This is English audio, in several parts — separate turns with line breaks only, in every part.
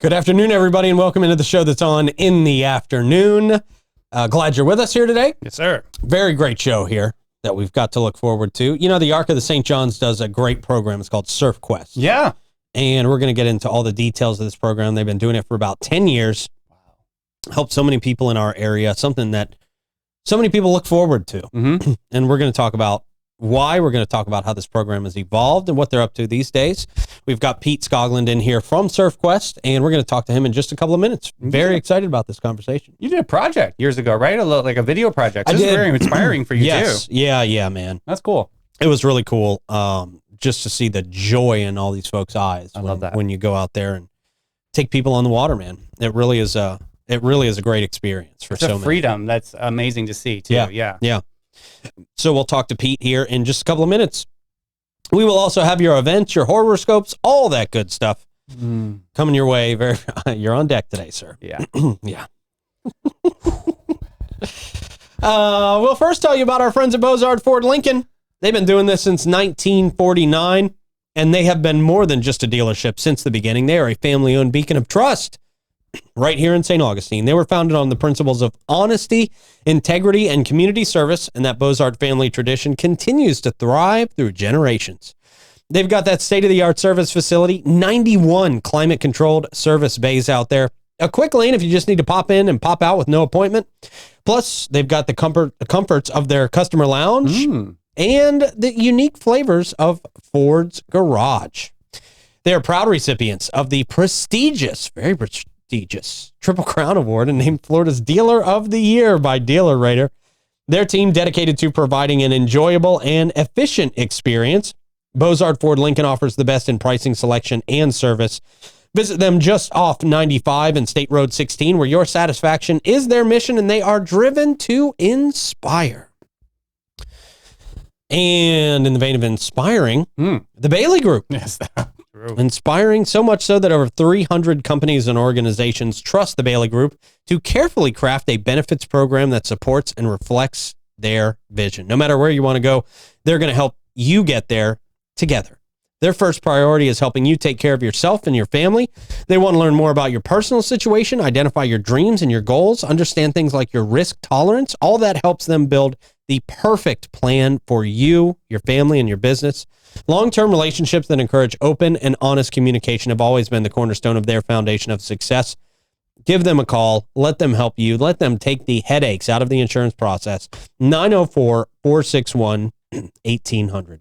Good afternoon, everybody, and welcome into the show that's on in the afternoon. Glad you're with us here today.
Yes, sir.
Very great show here that we've got to look forward to. You know, the Ark of the St. John's does a great program. It's called SurfQuest.
Yeah.
And we're going to get into all the details of this program. They've been doing it for about 10 years. Wow. Helped so many people in our area, something that so many people look forward to.
Mm-hmm.
And we're going to talk about why. We're going to talk about how this program has evolved and what they're up to these days. We've got Pete Skoglund in here from SurfQuest, and we're going to talk to him in just a couple of minutes. Very excited about this conversation.
You did a project years ago, right? Like a video project. This is very inspiring for you,
yes.
too.
Yeah, man.
That's cool.
It was really cool just to see the joy in all these folks' eyes.
I love that.
When you go out there and take people on the water, man. It really is a great experience for so many.
Freedom. That's amazing to see, too. Yeah.
So we'll talk to Pete here in just a couple of minutes. We will also have your events, your horoscopes, all that good stuff coming your way. You're on deck today, sir.
Yeah.
Yeah. We'll first tell you about our friends at Bozard Ford Lincoln. They've been doing this since 1949, and they have been more than just a dealership since the beginning. They are a family-owned beacon of trust right here in St. Augustine. They were founded on the principles of honesty, integrity, and community service, and that Bozard family tradition continues to thrive through generations. They've got that state-of-the-art service facility, 91 climate-controlled service bays out there, a quick lane if you just need to pop in and pop out with no appointment. Plus, they've got the comforts of their customer lounge and the unique flavors of Ford's Garage. They are proud recipients of the very prestigious Triple Crown Award and named Florida's Dealer of the Year by Dealer Rater. Their team dedicated to providing an enjoyable and efficient experience. Bozard Ford Lincoln offers the best in pricing, selection, and service. Visit them just off 95 and State Road 16, where your satisfaction is their mission, and they are driven to inspire. And in the vein of inspiring, the Bailey Group.
Yes, true.
Inspiring so much so that over 300 companies and organizations trust the Bailey Group to carefully craft a benefits program that supports and reflects their vision. No matter where you want to go, they're going to help you get there together. Their first priority is helping you take care of yourself and your family. They want to learn more about your personal situation, identify your dreams and your goals, understand things like your risk tolerance. All that helps them build the perfect plan for you, your family, and your business. Long-term relationships that encourage open and honest communication have always been the cornerstone of their foundation of success. Give them a call. Let them help you. Let them take the headaches out of the insurance process. 904-461-1800.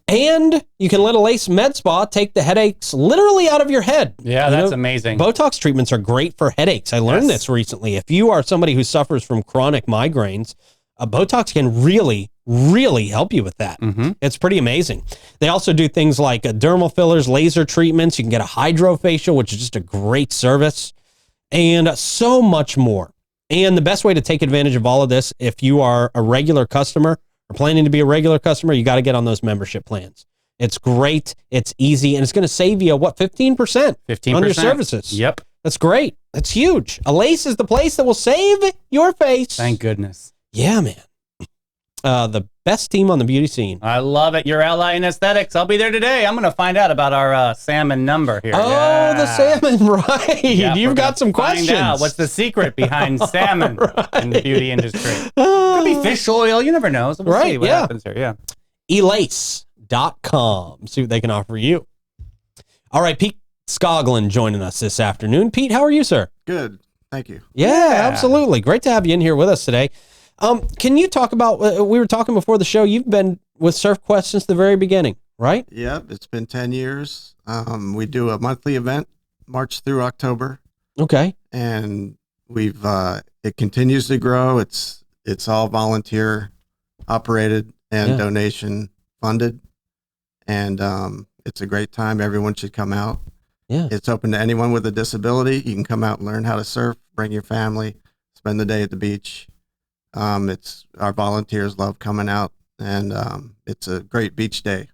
And you can let Alace Med Spa take the headaches literally out of your head.
Yeah, that's amazing.
Botox treatments are great for headaches. I learned this recently. If you are somebody who suffers from chronic migraines, Botox can really, really help you with that. It's pretty amazing. They also do things like dermal fillers, laser treatments. You can get a hydrofacial, which is just a great service, and so much more. And the best way to take advantage of all of this, if you are a regular customer or planning to be a regular customer, you got to get on those membership plans. It's great. It's easy. And it's going to save you, 15%?
15%
on your services.
Yep.
That's great. That's huge. Alace is the place that will save your face.
Thank goodness.
Yeah, man. The best team on the beauty scene.
I love it. Your ally in aesthetics. I'll be there today. I'm going to find out about our salmon number here.
Oh, the salmon, right.
Yeah,
You've got some questions.
Find out what's the secret behind salmon in the beauty industry. Could be fish oil. You never know. So we'll see what happens here. Yeah.
Elace.com. See what they can offer you. All right, Pete Skoglund joining us this afternoon. Pete, how are you, sir?
Good. Thank you.
Yeah, absolutely. Great to have you in here with us today. Can you talk about, we were talking before the show, you've been with SurfQuest since the very beginning, right?
Yep, it's been 10 years. We do a monthly event, March through October.
Okay.
And we've it continues to grow. It's all volunteer operated and donation funded. And it's a great time. Everyone should come out.
Yeah.
It's open to anyone with a disability. You can come out and learn how to surf, bring your family, spend the day at the beach. It's our volunteers love coming out, and it's a great beach day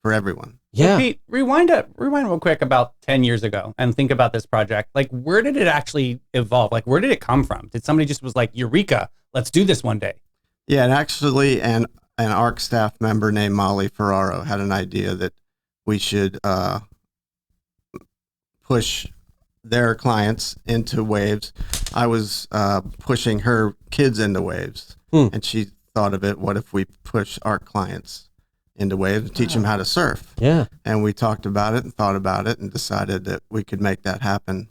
for everyone.
Yeah.
So Pete, rewind real quick about 10 years ago and think about this project. Like, where did it actually evolve? Like, where did it come from? Did somebody just was like, Eureka, let's do this one day?
Yeah, and actually an ARC staff member named Molly Ferraro had an idea that we should push their clients into waves. I was pushing her kids into waves, and she thought of it, what if we push our clients into waves and teach them how to surf?
Yeah.
And we talked about it and thought about it and decided that we could make that happen.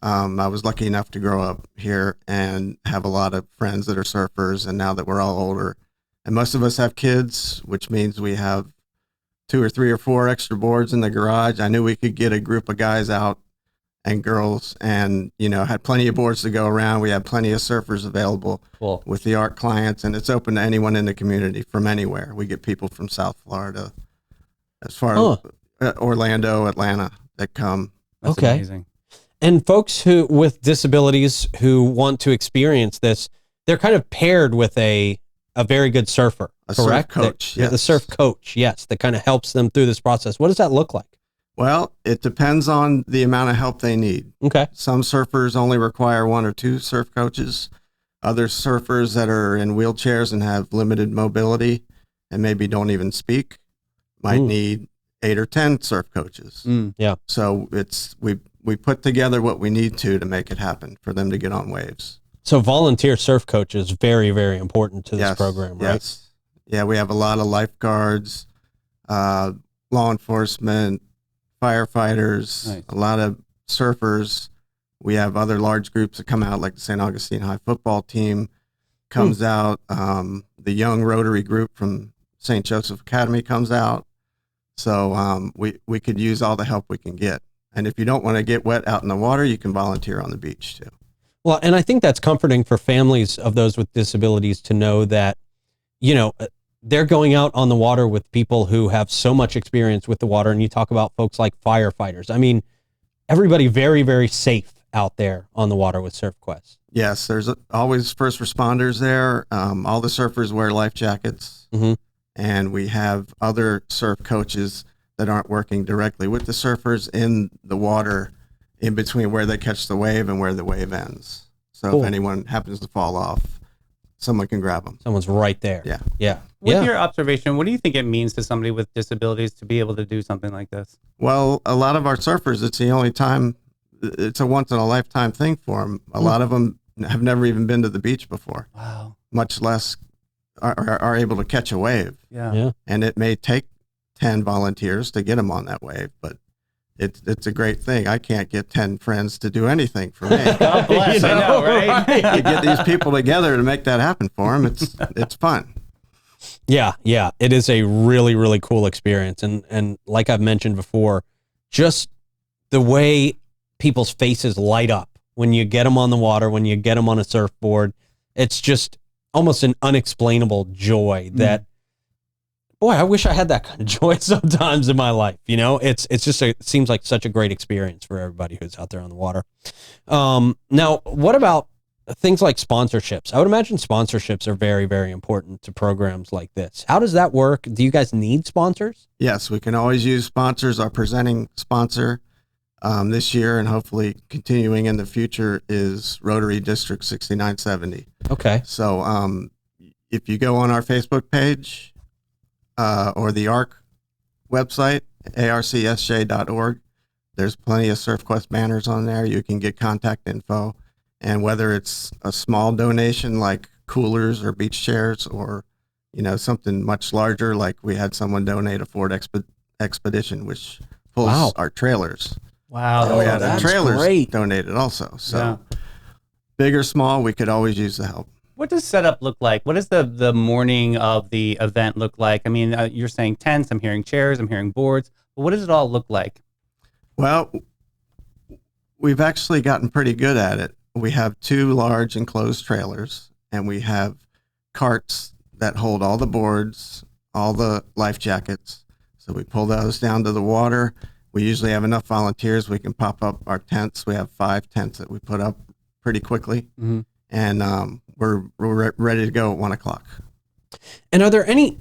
I was lucky enough to grow up here and have a lot of friends that are surfers, and now that we're all older, and most of us have kids, which means we have 2 or 3 or 4 extra boards in the garage. I knew we could get a group of guys out and girls, and had plenty of boards to go around. We had plenty of surfers available with the ARC clients, and it's open to anyone in the community from anywhere. We get people from South Florida, as far as Orlando, Atlanta, that come.
That's amazing.
And folks who with disabilities who want to experience this, they're kind of paired with a very good surfer, correct?
Surf coach,
yes. The surf coach, yes, that kind of helps them through this process. What does that look like?
Well, it depends on the amount of help they need.
Okay.
Some surfers only require 1 or 2 surf coaches. Other surfers that are in wheelchairs and have limited mobility and maybe don't even speak might need 8 or 10 surf coaches.
Yeah.
So we put together what we need to make it happen for them to get on waves.
So volunteer surf coach is very, very important to this program, right?
Yes. Yeah, we have a lot of lifeguards, law enforcement, firefighters, a lot of surfers. We have other large groups that come out, like the St. Augustine High football team comes out. The young Rotary group from St. Joseph Academy comes out. So we could use all the help we can get. And if you don't want to get wet out in the water, you can volunteer on the beach too.
Well, and I think that's comforting for families of those with disabilities to know that, they're going out on the water with people who have so much experience with the water. And you talk about folks like firefighters. I mean, everybody very, very safe out there on the water with SurfQuest.
Yes, there's always first responders there. All the surfers wear life jackets. And we have other surf coaches that aren't working directly with the surfers in the water in between where they catch the wave and where the wave ends. So if anyone happens to fall off, someone can grab them.
Someone's right there.
Yeah.
Yeah.
With your observation, what do you think it means to somebody with disabilities to be able to do something like this?
Well, a lot of our surfers, it's the only time, it's a once in a lifetime thing for them. A lot of them have never even been to the beach before.
Wow.
Much less are able to catch a wave.
Yeah.
And it may take 10 volunteers to get them on that wave, but it's a great thing. I can't get 10 friends to do anything for me.
God bless. I know, right?
You get these people together to make that happen for them. It's fun.
Yeah. It is a really, really cool experience. And like I've mentioned before, just the way people's faces light up when you get them on the water, when you get them on a surfboard, it's just almost an unexplainable joy that, boy, I wish I had that kind of joy sometimes in my life. It's just it seems like such a great experience for everybody who's out there on the water. Now, what about things like sponsorships? I would imagine sponsorships are very, very important to programs like this. How does that work? Do you guys need sponsors?
Yes, we can always use sponsors. Our presenting sponsor this year and hopefully continuing in the future is Rotary District 6970.
Okay.
So if you go on our Facebook page, or the ARC website, arcsj.org. There's plenty of SurfQuest banners on there. You can get contact info. And whether it's a small donation like coolers or beach chairs or, something much larger, like we had someone donate a Ford Expedition, which pulls our trailers.
Wow.
And we had
that's
trailers
great.
donated also. So big or small, we could always use the help.
What does setup look like? What does the morning of the event look like? I mean, you're saying tents, I'm hearing chairs, I'm hearing boards, but what does it all look like?
Well, we've actually gotten pretty good at it. We have 2 large enclosed trailers, and we have carts that hold all the boards, all the life jackets. So we pull those down to the water. We usually have enough volunteers. We can pop up our tents. We have 5 tents that we put up pretty quickly. And we're ready to go at 1:00.
And are there any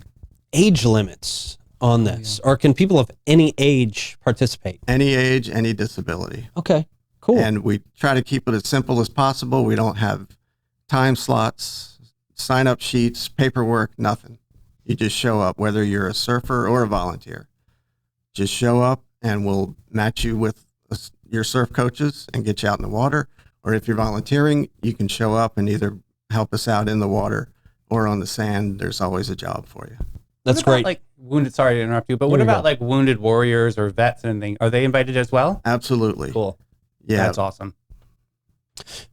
age limits on this, or can people of any age participate?
Any age, any disability.
Okay, cool.
And we try to keep it as simple as possible. We don't have time slots, sign-up sheets, paperwork, nothing. You just show up, whether you're a surfer or a volunteer. Just show up, and we'll match you with your surf coaches and get you out in the water. Or if you're volunteering, you can show up and either help us out in the water or on the sand. There's always a job for you.
That's
what about,
great.
like wounded, sorry to interrupt you, but what
Here you
about
go.
like wounded warriors or vets and anything? Are they invited as well?
Absolutely.
Cool.
Yeah.
That's awesome.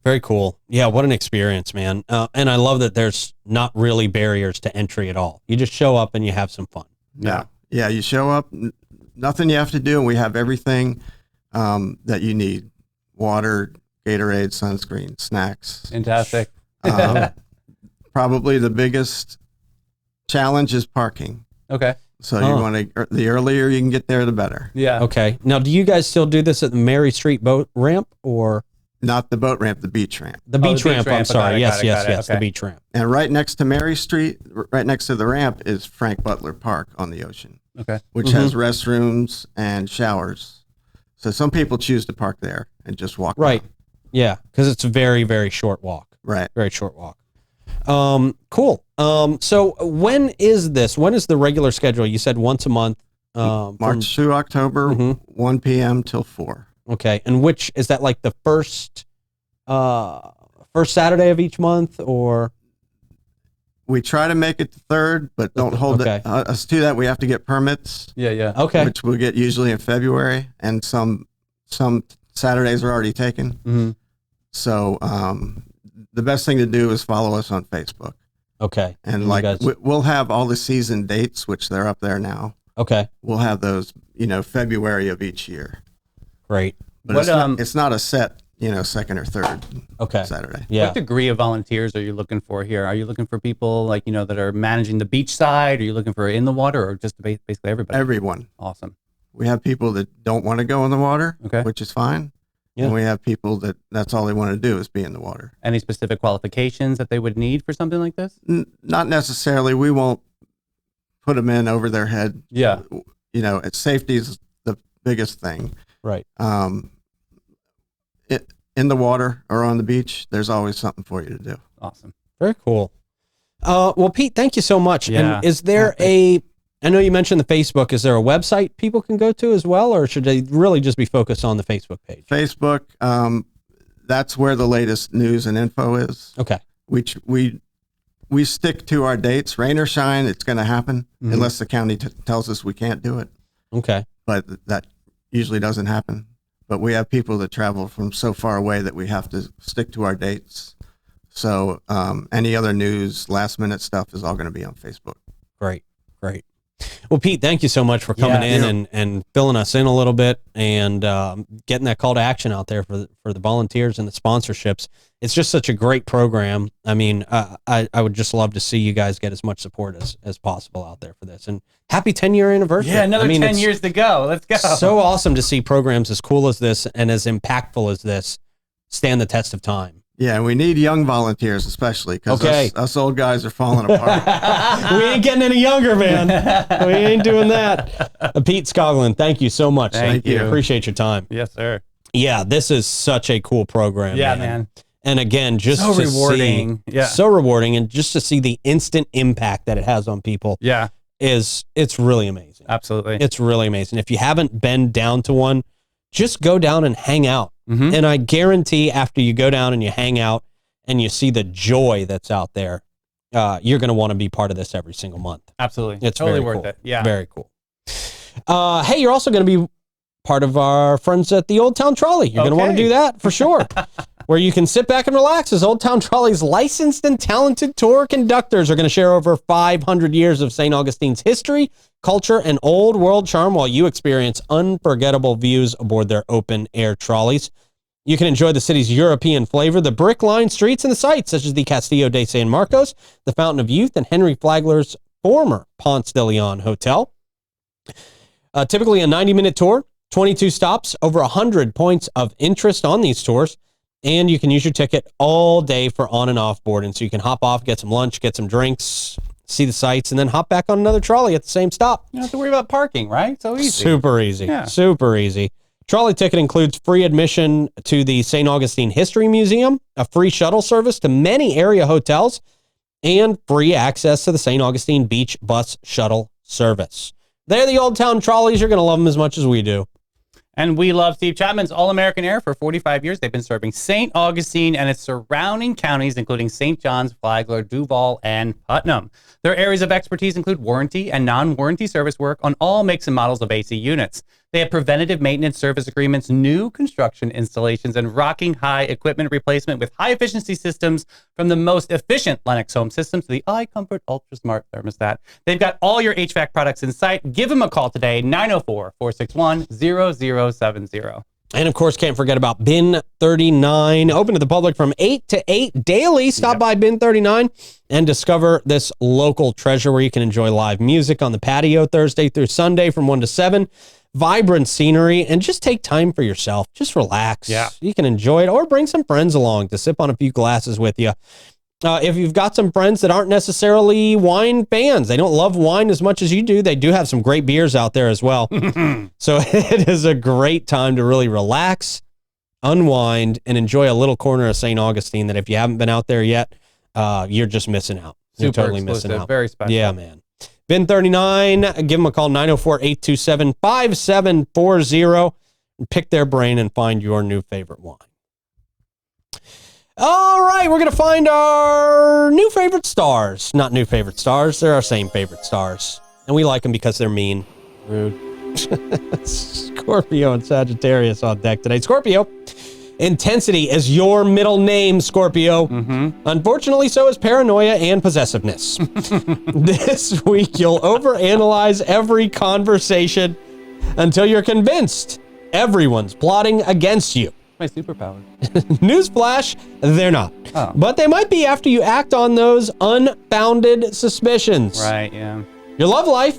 Very cool. Yeah, what an experience, man. And I love that there's not really barriers to entry at all. You just show up and you have some fun.
Yeah. Yeah. You show up, nothing you have to do. And we have everything that you need: water, Gatorade, sunscreen, snacks.
Fantastic.
Probably the biggest challenge is parking.
Okay.
So you want to, the earlier you can get there, the better.
Yeah.
Okay. Now, do you guys still do this at the Mary Street boat ramp or
Not the boat ramp, the beach ramp.
the beach ramp? I'm sorry.
Got
Yes,
it.
the
Okay.
beach ramp.
And right next to Mary Street, right next to the ramp, is Frank Butler Park on the ocean,
Okay.
which has restrooms and showers. So some people choose to park there and just walk.
Right.
down.
Yeah, because it's a very, very short walk.
Right.
Very short walk. Cool. So when is this? When is the regular schedule? You said once a month.
March through October, 1 p.m. till 4.
Okay. And which is that, like the first Saturday of each month, or?
We try to make it the 3rd, but don't hold
Okay.
us to that. We have to get permits,
Yeah.
Okay.
which we'll get usually in February, and some Saturdays are already taken.
Mm-hmm.
So the best thing to do is follow us on Facebook.
Okay.
And
You
like
guys-
we'll have all the season dates, which they're up there now.
Okay.
We'll have those, February of each year.
Great.
But it's not a set, second or third
Okay.
Saturday.
Yeah.
What degree of volunteers are you looking for here? Are you looking for people like, that are managing the beach side? Are you looking for in the water, or just basically everybody?
Everyone.
Awesome.
We have people that don't want to go in the water,
Okay.
which is fine.
Yeah.
And we have people that's all they want to do is be in the water.
Any specific qualifications that they would need for something like this?
Not necessarily. We won't put them in over their head.
Yeah.
Safety is the biggest thing.
Right.
In the water or on the beach, there's always something for you to do.
Awesome.
Very cool. Well, Pete, thank you so much.
Yeah.
And is there I know you mentioned the Facebook. Is there a website people can go to as well, or should they really just be focused on the Facebook page?
Facebook, that's where the latest news and info is.
Okay.
We stick to our dates. Rain or shine, it's going to happen unless the county tells us we can't do it.
Okay.
But that usually doesn't happen. But we have people that travel from so far away that we have to stick to our dates. So any other news, last minute stuff is all going to be on Facebook.
Great. Well, Pete, thank you so much for coming in and filling us in a little bit and getting that call to action out there for the volunteers and the sponsorships. It's just such a great program. I mean, I would just love to see you guys get as much support as possible out there for this. And happy 10-year anniversary.
Yeah, another 10
it's
years to go. Let's go.
so awesome to see programs as cool as this and as impactful as this stand the test of time.
Yeah, we need young volunteers, especially because us old guys are falling apart.
We ain't getting any younger, man. We ain't doing that. Pete Skoglund, thank you so much.
Thank you.
Appreciate your time.
Yes, sir.
Yeah, this is such a cool program.
Yeah, man.
And again, just
So
to
rewarding.
see,
Yeah.
so rewarding, and just to see the instant impact that it has on people
Yeah,
it's really amazing.
absolutely.
It's really amazing. If you haven't been down to one, just go down and hang out.
Mhm.
And I guarantee after you go down and you hang out and you see the joy that's out there, you're going to want to be part of this every single month.
Absolutely.
It's
totally
very
worth
cool.
it. Yeah.
Very cool. Hey, you're also going to be part of our friends at the Old Town Trolley. You're going to want to
Okay.
do that for sure. Where you can sit back and relax as Old Town Trolley's licensed and talented tour conductors are going to share over 500 years of St. Augustine's history, culture, and old world charm while you experience unforgettable views aboard their open air trolleys. You can enjoy the city's European flavor, the brick-lined streets, and the sights such as the Castillo de San Marcos, the Fountain of Youth, and Henry Flagler's former Ponce de Leon Hotel. Typically a 90-minute tour, 22 stops, over 100 points of interest on these tours, and you can use your ticket all day for on and off boarding. So you can hop off, get some lunch, get some drinks, see the sights, and then hop back on another trolley at the same stop.
You don't have to worry about parking, right? So easy.
Super easy.
Yeah.
Super easy. Trolley ticket includes free admission to the St. Augustine History Museum, a free shuttle service to many area hotels, and free access to the St. Augustine Beach Bus Shuttle service. They're the Old Town Trolleys. You're going to love them as much as we do.
And we love Steve Chapman's All-American Air. For 45 years, they've been serving St. Augustine and its surrounding counties, including St. John's, Flagler, Duval, and Putnam. Their areas of expertise include warranty and non-warranty service work on all makes and models of AC units. They have preventative maintenance service agreements, new construction installations, and rocking high equipment replacement with high-efficiency systems, from the most efficient Lennox home systems to the iComfort Ultra Smart thermostat. They've got all your HVAC products in sight. Give them a call today, 904-461-0070.
And of course, can't forget about Bin 39, open to the public from 8 to 8 daily. Stop by Bin 39 and discover this local treasure where you can enjoy live music on the patio Thursday through Sunday from 1 to 7. Vibrant scenery, and just take time for yourself. Just relax.
Yeah.
You can enjoy it, or bring some friends along to sip on a few glasses with you. If you've got some friends that aren't necessarily wine fans, they don't love wine as much as you do, they do have some great beers out there as well. So it is a great time to really relax, unwind, and enjoy a little corner of St. Augustine that if you haven't been out there yet, you're just missing out. You're
Super
totally
exclusive,
missing out.
very special.
Yeah, man. Bin 39, give them a call, 904-827-5740, and pick their brain and find your new favorite wine. All right, we're going to find our new favorite stars. Not new favorite stars, they're our same favorite stars. And we like them because they're mean. Rude. Scorpio and Sagittarius on deck today. Scorpio, intensity is your middle name, Scorpio. Unfortunately, so is paranoia and possessiveness. This week, you'll overanalyze every conversation until you're convinced everyone's plotting against you.
My superpower.
Newsflash, they're not.
Oh.
But they might be after you act on those unfounded suspicions.
Right, yeah.
Your love life,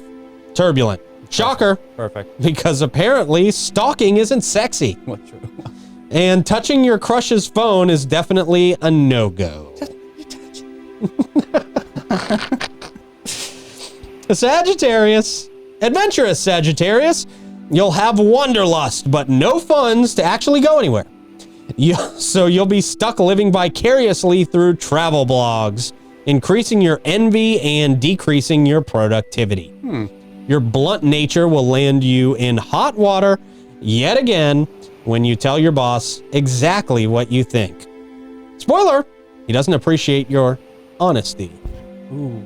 turbulent. Shocker,
Perfect.
because apparently stalking isn't sexy.
What true?
And touching your crush's phone is definitely a no-go. Sagittarius, adventurous Sagittarius, you'll have wanderlust, but no funds to actually go anywhere. So you'll be stuck living vicariously through travel blogs, increasing your envy and decreasing your productivity. Your blunt nature will land you in hot water yet again when you tell your boss exactly what you think. Spoiler, he doesn't appreciate your honesty.
Ooh.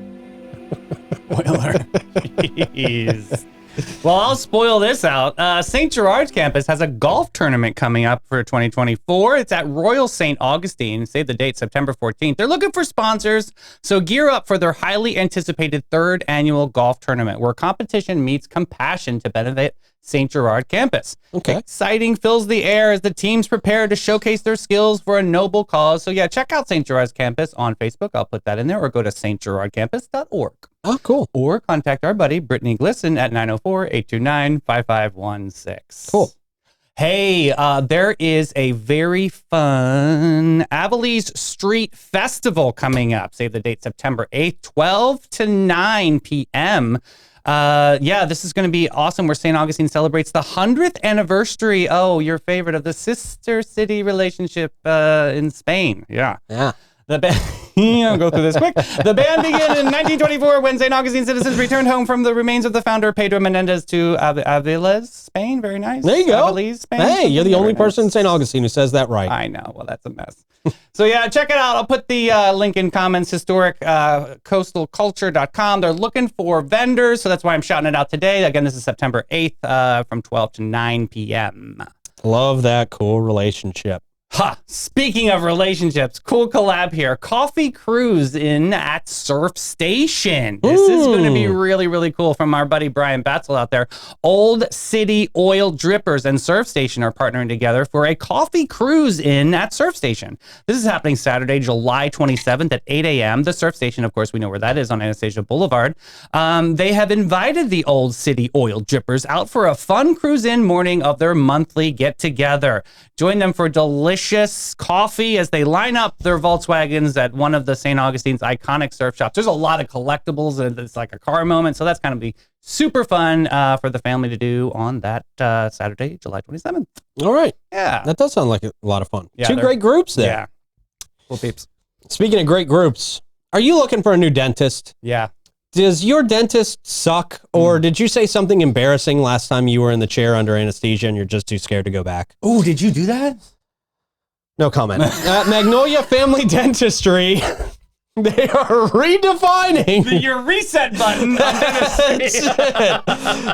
Spoiler. Jeez. Well, I'll spoil this out. St. Gerard's campus has a golf tournament coming up for 2024. It's at Royal St. Augustine. Save the date, September 14th. They're looking for sponsors, so gear up for their highly anticipated third annual golf tournament, where competition meets compassion to benefit St. Gerard campus.
Okay.
Exciting fills the air as the teams prepare to showcase their skills for a noble cause. So yeah, check out St. Gerard's campus on Facebook. I'll put that in there, or go to stgerardcampus.org.
Oh, cool.
Or contact our buddy, Brittany Glisson, at 904-829-5516.
Cool.
Hey, there is a very fun Avalese Street Festival coming up. Save the date, September 8th, 12 to 9 p.m. Yeah, this is going to be awesome, where St. Augustine celebrates the 100th anniversary. Oh, your favorite, of the sister city relationship in Spain. Yeah.
Yeah.
The band, I'll go through this quick. The band began in 1924 when St. Augustine citizens returned home from the remains of the founder, Pedro Menendez, to Avilés, Spain. Very nice.
There you go.
Avilés, Spain.
Hey, you're the
Very
only
nice.
person in St. Augustine who says that right.
I know. Well, that's a mess. So yeah, check it out. I'll put the link in comments. Historic coastalculture.com. They're looking for vendors, so that's why I'm shouting it out today. Again, this is September 8th from 12 to 9 p.m.
Love that cool relationship.
Ha! Speaking of relationships, cool collab here. Coffee cruise in at Surf Station. This is going to be really, really cool, from our buddy Brian Batzel out there. Old City Oil Drippers and Surf Station are partnering together for a coffee cruise in at Surf Station. This is happening Saturday, July 27th at 8 a.m. The Surf Station, of course, we know where that is, on Anastasia Boulevard. They have invited the Old City Oil Drippers out for a fun cruise-in morning of their monthly get-together. Join them for delicious coffee as they line up their Volkswagens at one of the St. Augustine's iconic surf shops. There's a lot of collectibles, and it's like a car moment, so that's kind of be super fun for the family to do on that Saturday, July 27th.
All right.
Yeah.
That does sound like a lot of fun.
Yeah,
Two great groups there.
Yeah. Cool peeps.
Speaking of great groups, are you looking for a new dentist?
Yeah.
Does your dentist suck, or did you say something embarrassing last time you were in the chair under anesthesia and you're just too scared to go back?
Oh, did you do that?
No comment. At Magnolia Family Dentistry, they are redefining
Your reset button.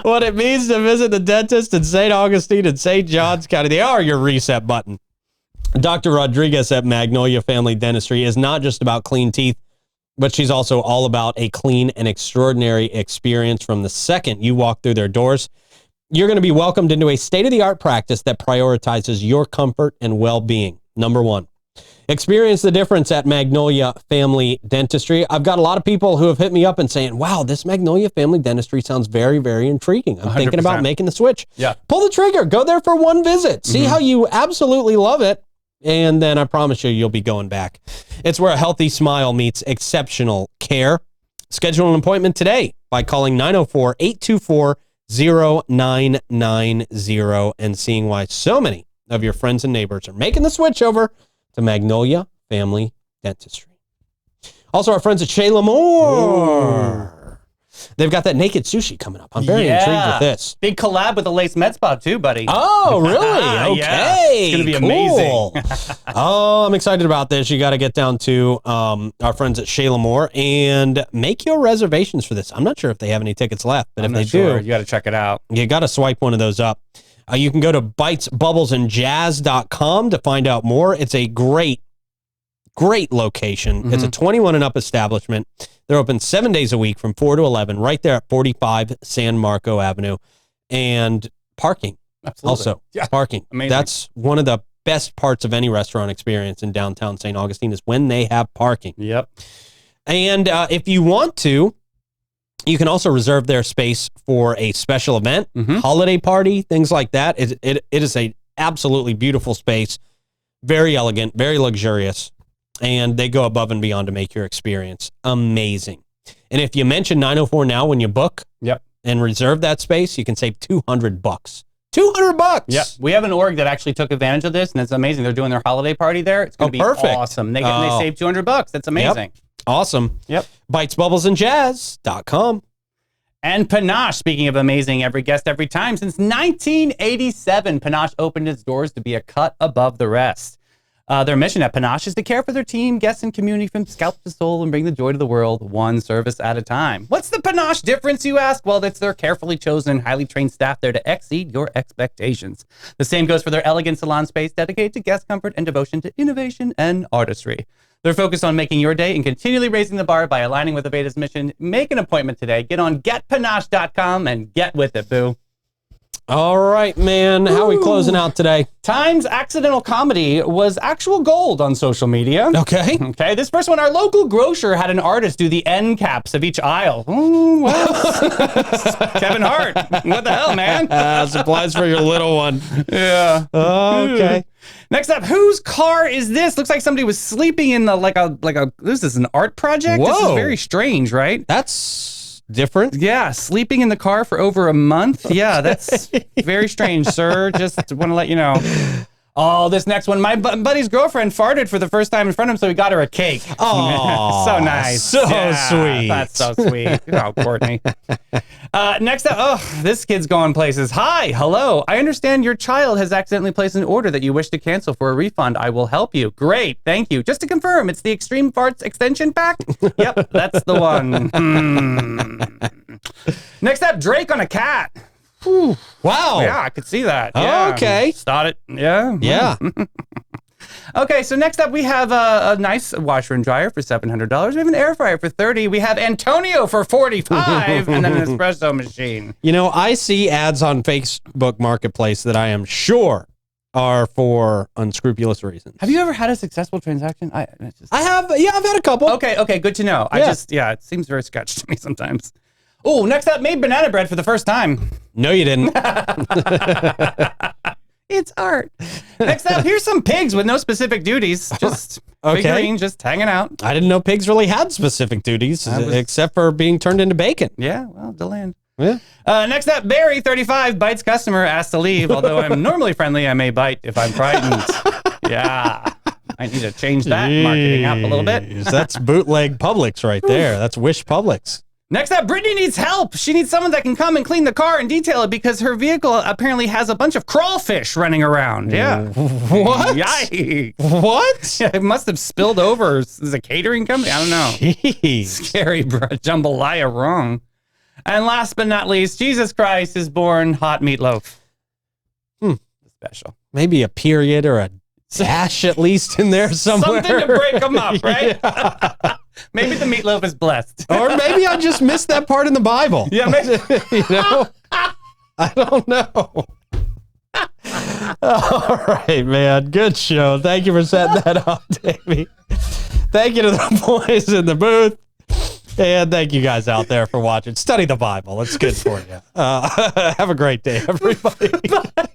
what it means to visit the dentist in St. Augustine and St. Johns County. They are your reset button. Dr. Rodriguez at Magnolia Family Dentistry is not just about clean teeth, but she's also all about a clean and extraordinary experience from the second you walk through their doors. You're going to be welcomed into a state-of-the-art practice that prioritizes your comfort and well-being. Number one, experience the difference at Magnolia Family Dentistry. I've got a lot of people who have hit me up and saying, wow, this Magnolia Family Dentistry sounds very, very intriguing. I'm thinking about making the switch.
Yeah.
Pull the trigger. Go there for one visit. See how you absolutely love it. And then I promise you'll be going back. It's where a healthy smile meets exceptional care. Schedule an appointment today by calling 904-824-0990 and seeing why so many of your friends and neighbors are making the switch over to Magnolia Family Dentistry. Also, our friends at Chez L'Amour. They've got that naked sushi coming up. I'm very intrigued with this.
Big collab with the Lace Med Spa too, buddy.
Oh, really? Okay.
Yeah. It's going to be amazing.
Oh, I'm excited about this. You got to get down to our friends at Chez L'Amour and make your reservations for this. I'm not sure if they have any tickets left, but if they do,
you got to check it out.
You got to swipe one of those up. You can go to bitesbubblesandjazz.com to find out more. It's a great location. It's a 21 and up establishment. They're open 7 days a week from 4 to 11, right there at 45 San Marco Avenue. And parking.
Absolutely.
Also, parking.
Amazing.
That's one of the best parts of any restaurant experience in downtown St. Augustine is when they have parking.
Yep.
And if you want to, you can also reserve their space for a special event, holiday party, things like that. It is a absolutely beautiful space, very elegant, very luxurious, and they go above and beyond to make your experience amazing. And if you mention 904 now when you book and reserve that space, you can save $200. $200.
Yeah, we have an org that actually took advantage of this, and it's amazing. They're doing their holiday party there. It's going to be awesome. They save $200. That's amazing.
Yep. Awesome.
Yep.
bitesbubblesandjazz.com.
And Panache, speaking of amazing, every guest, every time. Since 1987, Panache opened its doors to be a cut above the rest. Their mission at Panache is to care for their team, guests, and community from scalp to soul and bring the joy to the world, one service at a time. What's the Panache difference, you ask? Well, it's their carefully chosen, highly trained staff there to exceed your expectations. The same goes for their elegant salon space dedicated to guest comfort and devotion to innovation and artistry. They're focused on making your day and continually raising the bar by aligning with Aveda's mission. Make an appointment today. Get on getpanache.com and get with it, boo.
All right, man. How are we closing out today?
Time's accidental comedy was actual gold on social media.
Okay.
Okay, this first one, our local grocer had an artist do the end caps of each aisle. Kevin Hart. What the hell, man?
Supplies for your little one.
Yeah.
Okay.
Next up, whose car is this? Looks like somebody was sleeping in this is an art project?
Whoa.
This is very strange, right?
That's different.
Yeah, sleeping in the car for over a month. Yeah, that's very strange, sir. Just want to let you know. Oh, this next one. My buddy's girlfriend farted for the first time in front of him, so he got her a cake.
Oh,
so nice.
So sweet.
That's so sweet. Oh, Courtney. Next up, this kid's going places. Hi, hello. I understand your child has accidentally placed an order that you wish to cancel for a refund. I will help you. Great, thank you. Just to confirm, it's the Extreme Farts Extension Pack? Yep, that's the one. Next up, Drake on a cat.
Wow.
Yeah, I could see that. Yeah.
Okay.
Start it. Yeah.
Yeah.
Okay, so next up we have a nice washer and dryer for $700. We have an air fryer for $30. We have Antonio for $45, and then an espresso machine.
You know, I see ads on Facebook Marketplace that I am sure are for unscrupulous reasons.
Have you ever had a successful transaction?
I have. Yeah, I've had a couple.
Okay, good to know. It seems very sketch to me sometimes. Oh, next up, made banana bread for the first time.
No, you didn't.
It's art. Next up, here's some pigs with no specific duties. Just figurine, just hanging out.
I didn't know pigs really had specific duties except for being turned into bacon.
Yeah, well, DeLand.
Yeah.
Next up, Barry, 35, bites customer, asked to leave. Although I'm normally friendly, I may bite if I'm frightened. Yeah. I need to change that marketing up a little bit.
That's bootleg Publix right there. That's Wish Publix.
Next up, Brittany needs help. She needs someone that can come and clean the car and detail it because her vehicle apparently has a bunch of crawfish running around. Yeah.
What?
Yikes.
What?
Yeah, it must have spilled over. Is it a catering company? I don't know.
Jeez.
Scary jambalaya wrong. And last but not least, Jesus Christ is born hot meatloaf. Special.
Maybe a period or a dash at least in there somewhere.
Something to break them up, right?
Yeah.
Maybe the meatloaf is blessed.
Or maybe I just missed that part in the Bible.
Yeah, maybe.
You know? I don't know. All right, man. Good show. Thank you for setting that up, Davey. Thank you to the boys in the booth. And thank you guys out there for watching. Study the Bible. It's good for you. Have a great day, everybody.
Bye.